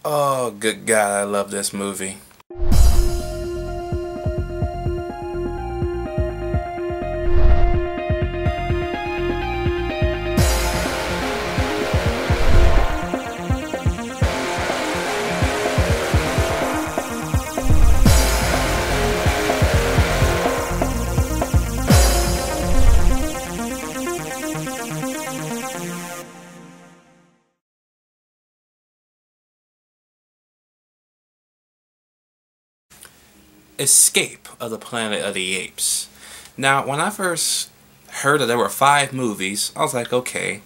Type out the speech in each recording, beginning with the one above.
Oh, good God, I love this movie. Escape of the Planet of the Apes. Now, when I first heard that there were 5 movies, I was like, okay.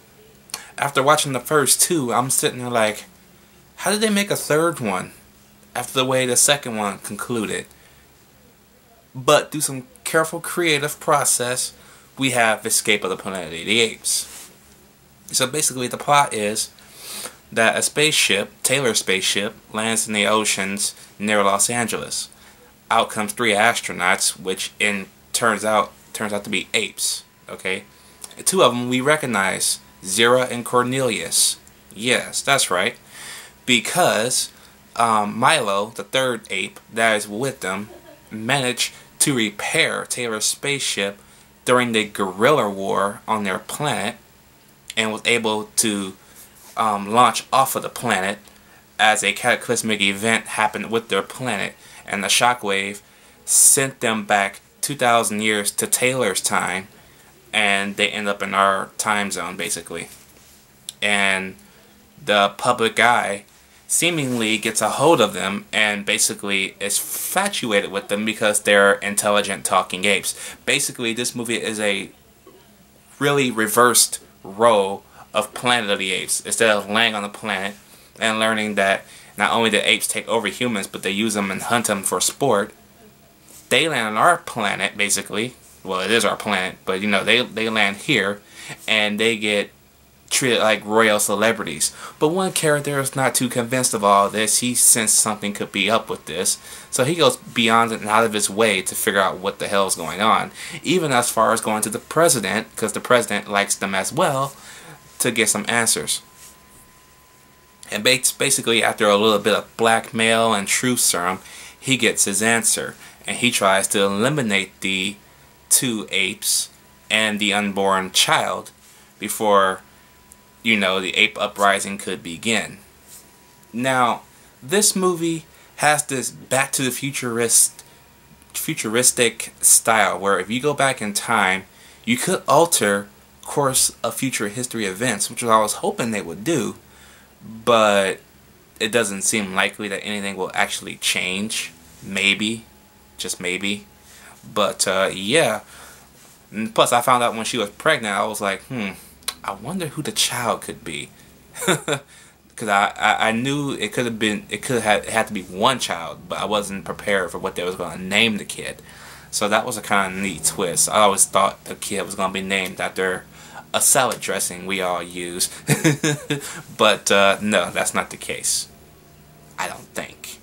After watching the first 2, I'm sitting there like, how did they make a third one after the way the second one concluded? But through some careful creative process, we have Escape of the Planet of the Apes. So basically the plot is that a spaceship, Taylor's spaceship, lands in the oceans near Los Angeles. Out comes 3 astronauts, which turns out to be apes. Okay, 2 of them we recognize, Zira and Cornelius. Yes, that's right, because Milo, the 3rd ape that is with them, managed to repair Taylor's spaceship during the guerrilla war on their planet, and was able to launch off of the planet as a cataclysmic event happened with their planet. And the shockwave sent them back 2,000 years to Taylor's time, and they end up in our time zone, basically. And the public eye seemingly gets a hold of them and basically is infatuated with them because they're intelligent talking apes. Basically, this movie is a really reversed role of Planet of the Apes. Instead of landing on the planet and learning that not only do apes take over humans, but they use them and hunt them for sport, they land on our planet, basically. Well, it is our planet, but you know, they land here, and they get treated like royal celebrities. But one character is not too convinced of all this. He sensed something could be up with this, so he goes beyond and out of his way to figure out what the hell is going on. Even as far as going to the president, because the president likes them as well, to get some answers. And basically, after a little bit of blackmail and truth serum, he gets his answer. And he tries to eliminate the 2 apes and the unborn child before, you know, the ape uprising could begin. Now, this movie has this Back to the futuristic style, where if you go back in time, you could alter course of future history events, which I was hoping they would do. But it doesn't seem likely that anything will actually change. Maybe. Just maybe. But, yeah. And plus, I found out when she was pregnant, I was like, I wonder who the child could be. Because I knew it could have been, it had to be one child, but I wasn't prepared for what they was going to name the kid. So that was a kind of neat twist. I always thought the kid was going to be named after a salad dressing we all use. But no, that's not the case. I don't think.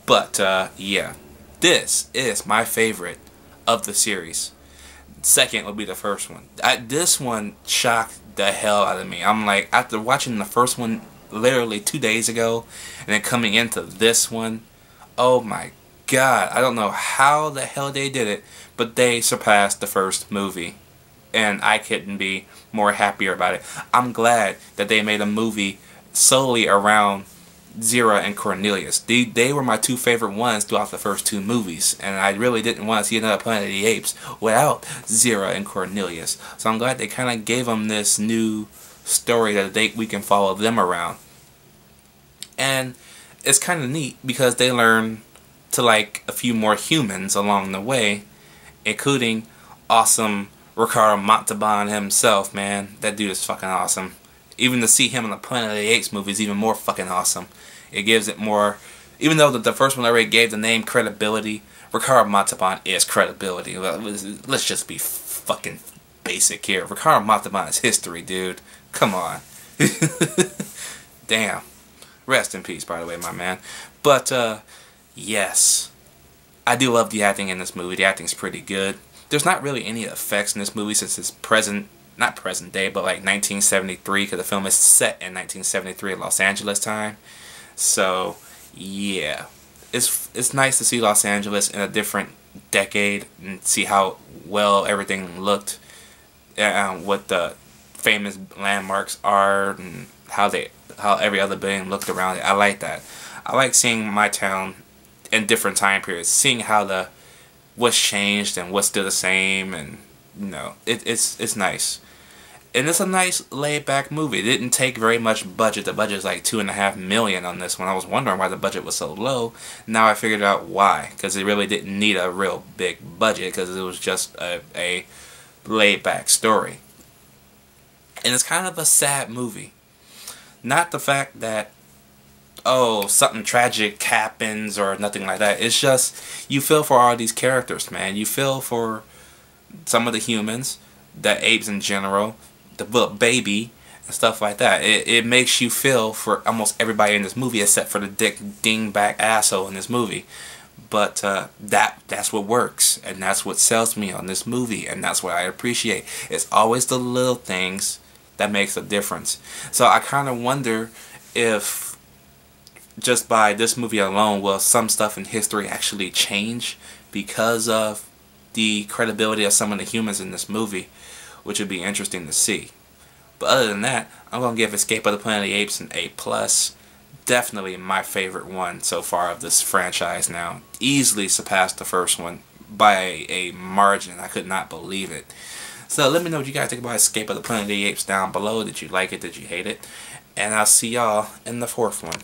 But yeah, this is my favorite of the series. Second would be the first one. This one shocked the hell out of me. I'm like, after watching the first one literally 2 days ago, and then coming into this one, oh my God, I don't know how the hell they did it, but they surpassed the first movie. And I couldn't be more happier about it. I'm glad that they made a movie solely around Zira and Cornelius. They were my 2 favorite ones throughout the first 2 movies. And I really didn't want to see another Planet of the Apes without Zira and Cornelius. So I'm glad they kind of gave them this new story that we can follow them around. And it's kind of neat because they learn to like a few more humans along the way, including awesome Ricardo Montalbán himself, man. That dude is fucking awesome. Even to see him in the Planet of the Apes movie is even more fucking awesome. It gives it more, even though the first one already gave the name credibility, Ricardo Montalbán is credibility. Let's just be fucking basic here. Ricardo Montalbán is history, dude. Come on. Damn. Rest in peace, by the way, my man. But, yes. I do love the acting in this movie. The acting's pretty good. There's not really any effects in this movie since it's not present day, but like 1973, because the film is set in 1973 Los Angeles time. So yeah, it's nice to see Los Angeles in a different decade and see how well everything looked, what the famous landmarks are, and how every other building looked around it. I like that. I like seeing my town in different time periods, seeing how what's changed and what's still the same, and it's nice. And it's a nice laid back movie. It didn't take very much budget. The budget is like $2.5 million on this one. I was wondering why the budget was so low. Now I figured out why, because it really didn't need a real big budget, because it was just a laid back story. And it's kind of a sad movie. Not the fact that, oh, something tragic happens or nothing like that. It's just, you feel for all these characters, man. You feel for some of the humans, the apes in general, the little baby, and stuff like that. It makes you feel for almost everybody in this movie except for the dingback asshole in this movie. But that's what works, and that's what sells me on this movie, and that's what I appreciate. It's always the little things that makes a difference. So I kind of wonder if just by this movie alone will some stuff in history actually change because of the credibility of some of the humans in this movie, which would be interesting to see. But other than that, I'm going to give Escape of the Planet of the Apes an A+. Definitely my favorite one so far of this franchise now. Easily surpassed the first one by a margin. I could not believe it. So let me know what you guys think about Escape of the Planet of the Apes down below. Did you like it? Did you hate it? And I'll see y'all in the fourth one.